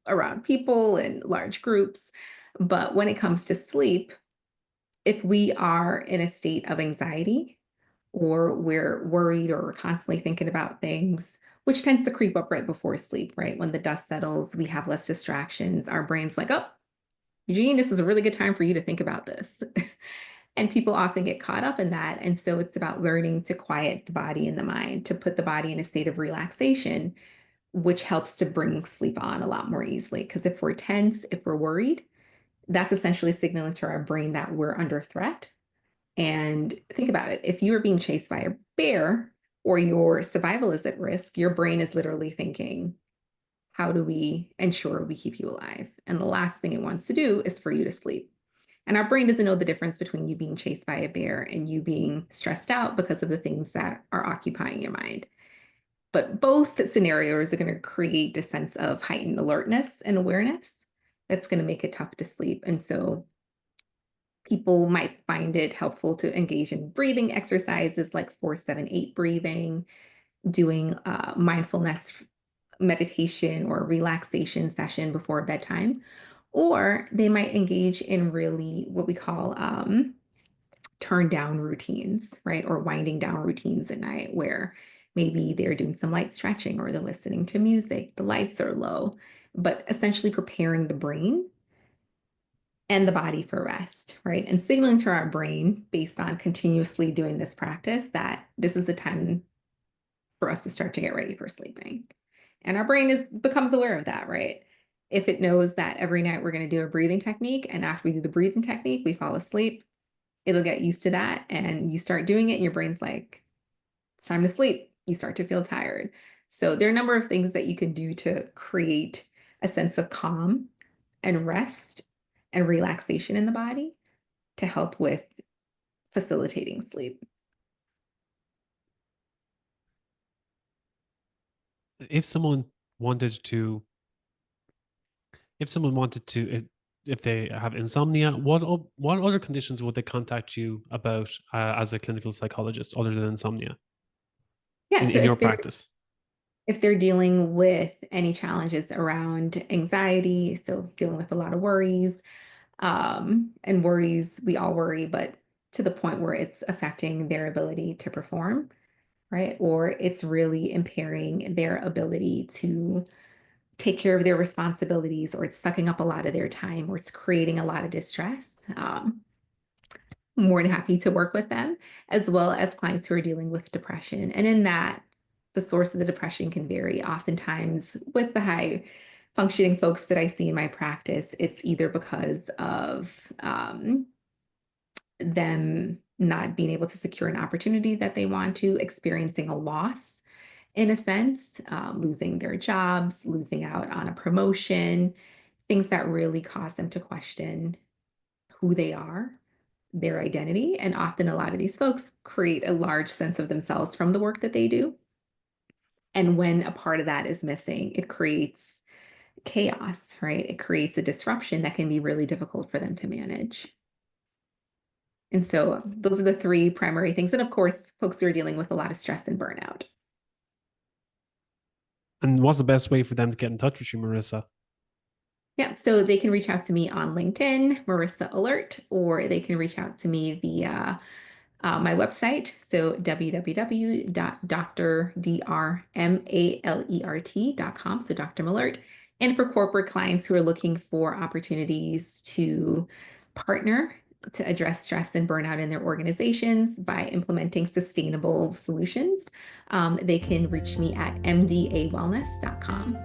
around people and large groups. But when it comes to sleep, if we are in a state of anxiety or we're worried or we're constantly thinking about things, which tends to creep up right before sleep, right? When the dust settles, we have less distractions. Our brain's like, oh, Eugene, this is a really good time for you to think about this. And people often get caught up in that. And so it's about learning to quiet the body and the mind, to put the body in a state of relaxation, which helps to bring sleep on a lot more easily. Because if we're tense, if we're worried, that's essentially signaling to our brain that we're under threat. And think about it, if you are being chased by a bear or your survival is at risk, your brain is literally thinking, how do we ensure we keep you alive? And the last thing it wants to do is for you to sleep. And our brain doesn't know the difference between you being chased by a bear and you being stressed out because of the things that are occupying your mind. But both scenarios are going to create a sense of heightened alertness and awareness that's going to make it tough to sleep. And so people might find it helpful to engage in breathing exercises like 4-7-8 breathing, doing mindfulness meditation or relaxation session before bedtime. Or they might engage in really what we call turn down routines, right? Or winding down routines at night where maybe they're doing some light stretching or they're listening to music, the lights are low, but essentially preparing the brain and the body for rest, right? And signaling to our brain based on continuously doing this practice that this is the time for us to start to get ready for sleeping. And our brain becomes aware of that, right? If it knows that every night we're going to do a breathing technique and after we do the breathing technique, we fall asleep, it'll get used to that and you start doing it and your brain's like, it's time to sleep. You start to feel tired. So there are a number of things that you can do to create a sense of calm and rest and relaxation in the body to help with facilitating sleep. If someone wanted to, if someone wanted to, if they have insomnia, what other conditions would they contact you about as a clinical psychologist other than insomnia Yeah, so in your practice? if they're dealing with any challenges around anxiety, so dealing with a lot of worries, and worries, we all worry, but to the point where it's affecting their ability to perform, right? Or it's really impairing their ability to take care of their responsibilities, or it's sucking up a lot of their time, or it's creating a lot of distress. More than happy to work with them, as well as clients who are dealing with depression. And in that, the source of the depression can vary. Oftentimes, with the high functioning folks that I see in my practice, it's either because of them not being able to secure an opportunity that they want to, experiencing a loss in a sense, losing their jobs, losing out on a promotion, things that really cause them to question who they are, their identity. And often a lot of these folks create a large sense of themselves from the work that they do. And when a part of that is missing, it creates chaos, right? It creates a disruption that can be really difficult for them to manage. And so those are the three primary things. And of course, folks who are dealing with a lot of stress and burnout. And what's the best way for them to get in touch with you, Marissa? Yeah, so they can reach out to me on LinkedIn, Marissa Alert, or they can reach out to me via my website, so www.drmalert.com, so Dr. Malert. And for corporate clients who are looking for opportunities to partner to address stress and burnout in their organizations by implementing sustainable solutions, they can reach me at mdawellness.com.